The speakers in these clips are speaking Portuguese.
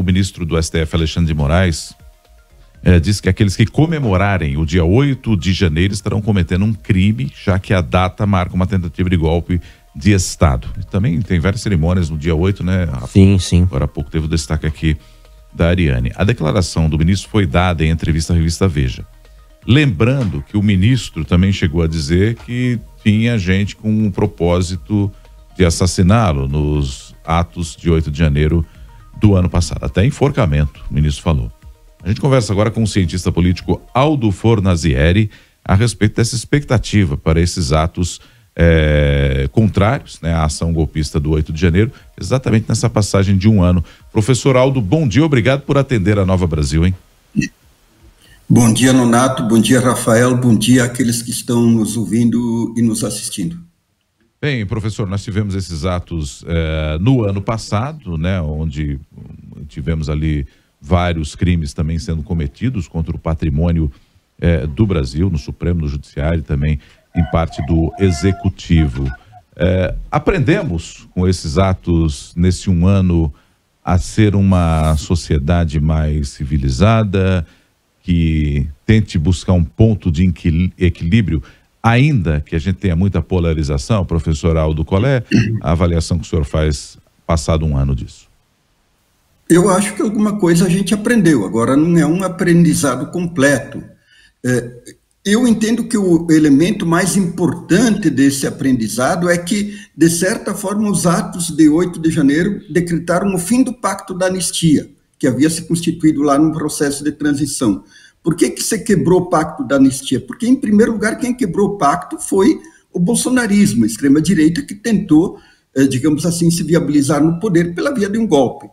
ministro do STF, Alexandre de Moraes, diz que aqueles que comemorarem o dia 8 de janeiro estarão cometendo um crime, já que a data marca uma tentativa de golpe de Estado. E também tem várias cerimônias no dia 8, né? Sim. Agora há pouco teve o destaque aqui da Ariane. A declaração do ministro foi dada em entrevista à revista Veja. Lembrando que o ministro também chegou a dizer que tinha gente com um propósito de assassiná-lo nos atos de 8 de janeiro do ano passado. Até enforcamento, o ministro falou. A gente conversa agora com o cientista político Aldo Fornazieri a respeito dessa expectativa para esses atos contrários, né, à ação golpista do 8 de janeiro, exatamente nessa passagem de um ano. Professor Aldo, bom dia, obrigado por atender a Nova Brasil, hein? Bom dia, Nonato, bom dia, Rafael, bom dia àqueles que estão nos ouvindo e nos assistindo. Bem, professor, nós tivemos esses atos no ano passado, né, onde tivemos ali vários crimes também sendo cometidos contra o patrimônio do Brasil, no Supremo, no Judiciário e também em parte do Executivo. Aprendemos com esses atos nesse um ano a ser uma sociedade mais civilizada, que tente buscar um ponto de equilíbrio, ainda que a gente tenha muita polarização. Professor Aldo, qual é a avaliação que o senhor faz passado um ano disso? Eu acho que alguma coisa a gente aprendeu, agora não é um aprendizado completo. Eu entendo que o elemento mais importante desse aprendizado é que, de certa forma, os atos de 8 de janeiro decretaram o fim do pacto da anistia, que havia se constituído lá no processo de transição. Por que se quebrou o pacto da anistia? Porque, em primeiro lugar, quem quebrou o pacto foi o bolsonarismo, a extrema-direita, que tentou, digamos assim, se viabilizar no poder pela via de um golpe.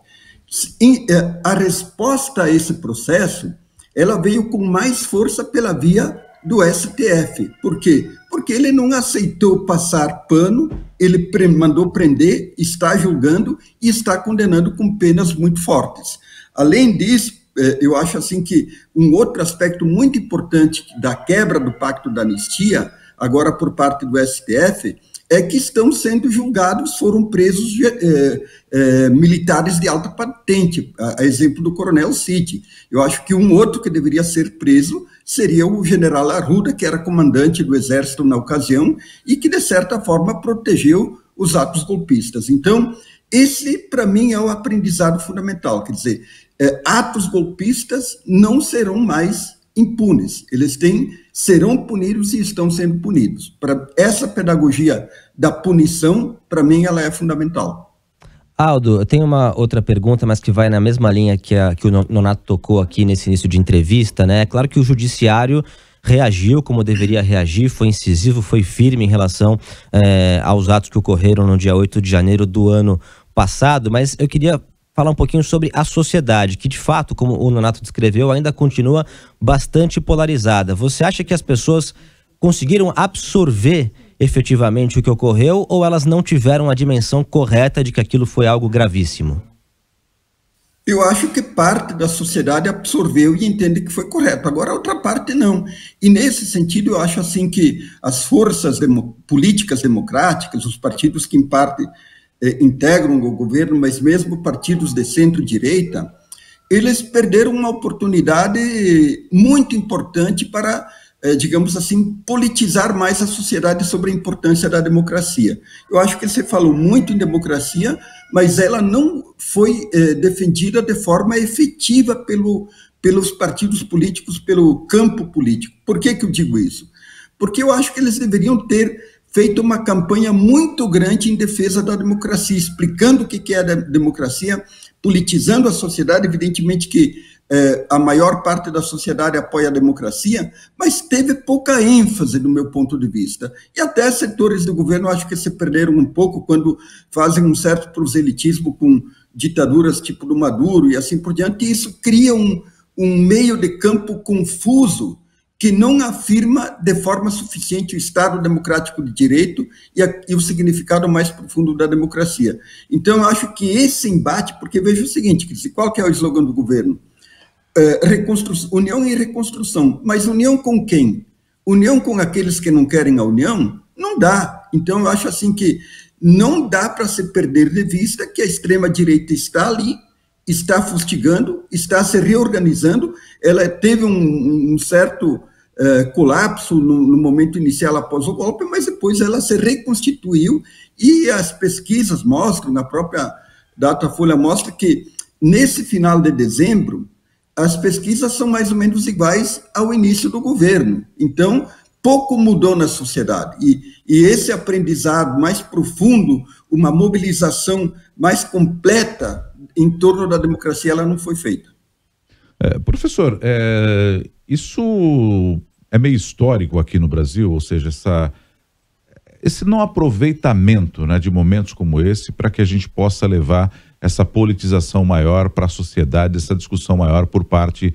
A resposta a esse processo, ela veio com mais força pela via do STF. Por quê? Porque ele não aceitou passar pano, ele mandou prender, está julgando e está condenando com penas muito fortes. Além disso, eu acho assim que um outro aspecto muito importante da quebra do pacto da anistia, agora por parte do STF, é que estão sendo julgados, foram presos militares de alta patente, a exemplo do Coronel Cid. Eu acho que um outro que deveria ser preso seria o general Arruda, que era comandante do Exército na ocasião e que, de certa forma, protegeu os atos golpistas. Então, esse, para mim, é o aprendizado fundamental. Quer dizer, atos golpistas não serão mais impunes. Eles serão punidos e estão sendo punidos. Para essa pedagogia da punição, para mim, ela é fundamental. Aldo, eu tenho uma outra pergunta, mas que vai na mesma linha que o Nonato tocou aqui nesse início de entrevista, né? É claro que o judiciário reagiu como deveria reagir, foi incisivo, foi firme em relação aos atos que ocorreram no dia 8 de janeiro do ano passado, mas eu queria falar um pouquinho sobre a sociedade, que de fato, como o Nonato descreveu, ainda continua bastante polarizada. Você acha que as pessoas conseguiram absorver efetivamente o que ocorreu ou elas não tiveram a dimensão correta de que aquilo foi algo gravíssimo? Eu acho que parte da sociedade absorveu e entende que foi correto. Agora, a outra parte não. E, nesse sentido, eu acho assim que as forças políticas democráticas, os partidos que, em parte, integram o governo, mas mesmo partidos de centro-direita, eles perderam uma oportunidade muito importante para, digamos assim, politizar mais a sociedade sobre a importância da democracia. Eu acho que você falou muito em democracia, mas ela não foi defendida de forma efetiva pelos partidos políticos, pelo campo político. Por que eu digo isso? Porque eu acho que eles deveriam ter feito uma campanha muito grande em defesa da democracia, explicando o que é a democracia, politizando a sociedade. Evidentemente que a maior parte da sociedade apoia a democracia, mas teve pouca ênfase, do meu ponto de vista. E até setores do governo acho que se perderam um pouco quando fazem um certo proselitismo com ditaduras tipo do Maduro e assim por diante, e isso cria um meio de campo confuso que não afirma de forma suficiente o Estado democrático de direito e o significado mais profundo da democracia. Então, eu acho que esse embate, porque veja o seguinte, qual que é o slogan do governo? União e reconstrução. Mas união com quem? União com aqueles que não querem a união? Não dá. Então, eu acho assim que não dá para se perder de vista que a extrema-direita está ali está fustigando, está se reorganizando, ela teve um certo colapso no momento inicial após o golpe, mas depois ela se reconstituiu e as pesquisas mostram, a própria Datafolha mostra que nesse final de dezembro, as pesquisas são mais ou menos iguais ao início do governo. Então, pouco mudou na sociedade. E esse aprendizado mais profundo, uma mobilização mais completa em torno da democracia, ela não foi feita. Professor, isso é meio histórico aqui no Brasil, ou seja, esse não aproveitamento, né, de momentos como esse para que a gente possa levar essa politização maior para a sociedade, essa discussão maior por parte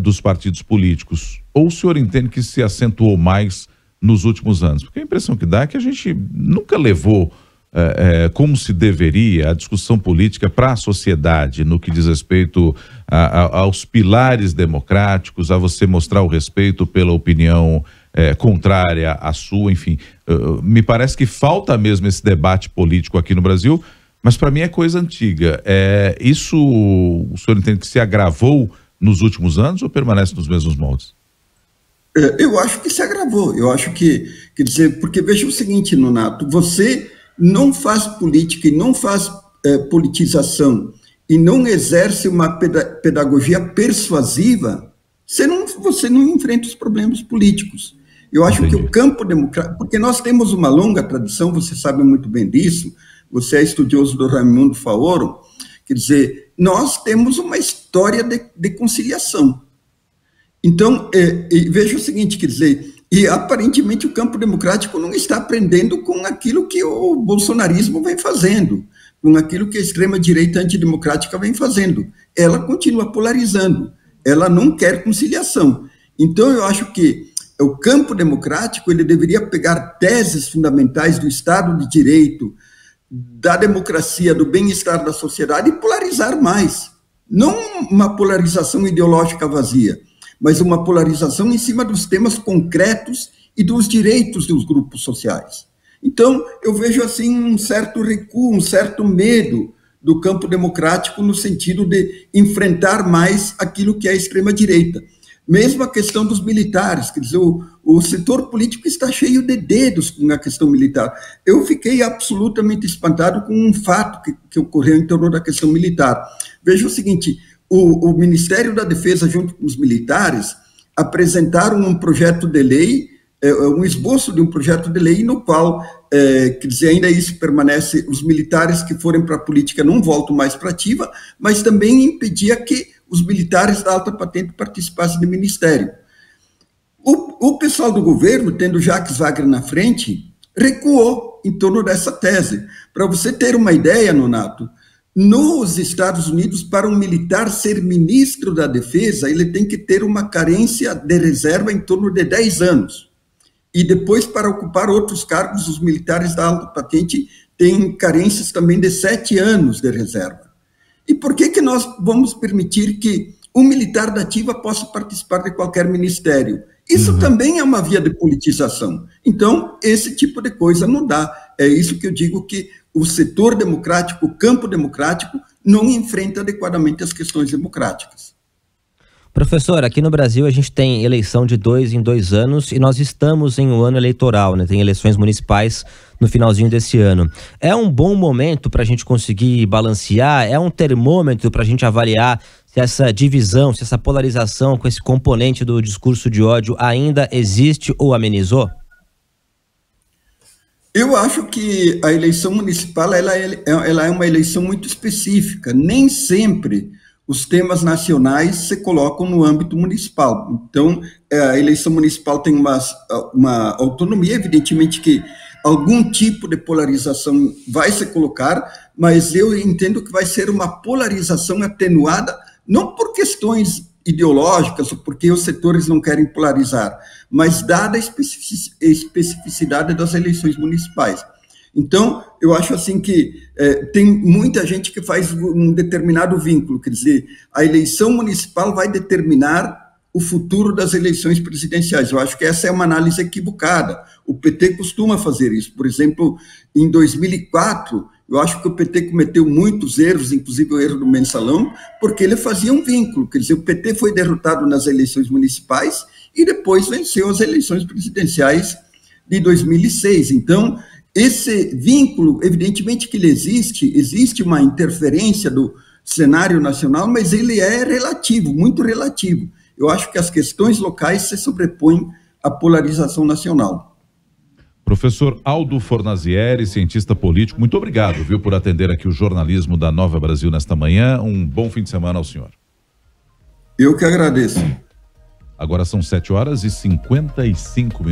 dos partidos políticos. Ou o senhor entende que se acentuou mais nos últimos anos? Porque a impressão que dá é que a gente nunca levou como se deveria a discussão política para a sociedade, no que diz respeito aos pilares democráticos, a você mostrar o respeito pela opinião contrária à sua, enfim. Me parece que falta mesmo esse debate político aqui no Brasil, mas para mim é coisa antiga. Isso o senhor entende que se agravou nos últimos anos ou permanece nos mesmos moldes? Eu acho que se agravou. Eu acho que, quer dizer, porque veja o seguinte, Nonato, você não faz política e não faz politização e não exerce uma pedagogia persuasiva, você não enfrenta os problemas políticos. Eu acho que o campo democrático, porque nós temos uma longa tradição, você sabe muito bem disso, você é estudioso do Raimundo Faoro, quer dizer, nós temos uma história de conciliação. Então, veja o seguinte, quer dizer, e aparentemente o campo democrático não está aprendendo com aquilo que o bolsonarismo vem fazendo, com aquilo que a extrema-direita antidemocrática vem fazendo. Ela continua polarizando, ela não quer conciliação. Então, eu acho que o campo democrático ele deveria pegar teses fundamentais do Estado de Direito, da democracia, do bem-estar da sociedade e polarizar mais. Não uma polarização ideológica vazia, mas uma polarização em cima dos temas concretos e dos direitos dos grupos sociais. Então, eu vejo assim um certo recuo, um certo medo do campo democrático no sentido de enfrentar mais aquilo que é a extrema-direita. Mesmo a questão dos militares, quer dizer, o setor político está cheio de dedos com a questão militar. Eu fiquei absolutamente espantado com um fato que ocorreu em torno da questão militar. Veja o seguinte, o Ministério da Defesa, junto com os militares, apresentaram um projeto de lei, um esboço de um projeto de lei no qual, quer dizer, ainda isso permanece, os militares que forem para a política não voltam mais para a ativa, mas também impedia que os militares da alta patente participassem do ministério. O pessoal do governo, tendo Jacques Wagner na frente, recuou em torno dessa tese. Para você ter uma ideia, Nonato, nos Estados Unidos, para um militar ser ministro da Defesa, ele tem que ter uma carência de reserva em torno de 10 anos. E depois, para ocupar outros cargos, os militares da alta patente têm carências também de 7 anos de reserva. E por que nós vamos permitir que um militar da ativa possa participar de qualquer ministério? Isso também é uma via de politização. Então, esse tipo de coisa não dá. É isso que eu digo que o setor democrático, o campo democrático, não enfrenta adequadamente as questões democráticas. Professor, aqui no Brasil a gente tem eleição de 2 em 2 anos e nós estamos em um ano eleitoral, né? Tem eleições municipais no finalzinho desse ano. É um bom momento para a gente conseguir balancear? É um termômetro para a gente avaliar se essa divisão, se essa polarização com esse componente do discurso de ódio ainda existe ou amenizou? Eu acho que a eleição municipal ela é uma eleição muito específica. Nem sempre os temas nacionais se colocam no âmbito municipal. Então, a eleição municipal tem uma autonomia, evidentemente que algum tipo de polarização vai se colocar, mas eu entendo que vai ser uma polarização atenuada, não por questões ideológicas, ou porque os setores não querem polarizar, mas dada a especificidade das eleições municipais. Então, eu acho assim que tem muita gente que faz um determinado vínculo, quer dizer, a eleição municipal vai determinar o futuro das eleições presidenciais. Eu acho que essa é uma análise equivocada. O PT costuma fazer isso. Por exemplo, em 2004, Eu acho que o PT cometeu muitos erros, inclusive o erro do mensalão, porque ele fazia um vínculo, quer dizer, o PT foi derrotado nas eleições municipais e depois venceu as eleições presidenciais de 2006. Então, esse vínculo, evidentemente que ele existe uma interferência do cenário nacional, mas ele é relativo, muito relativo. Eu acho que as questões locais se sobrepõem à polarização nacional. Professor Aldo Fornazieri, cientista político, muito obrigado, viu, por atender aqui o jornalismo da Nova Brasil nesta manhã. Um bom fim de semana ao senhor. Eu que agradeço. Agora são 7h55.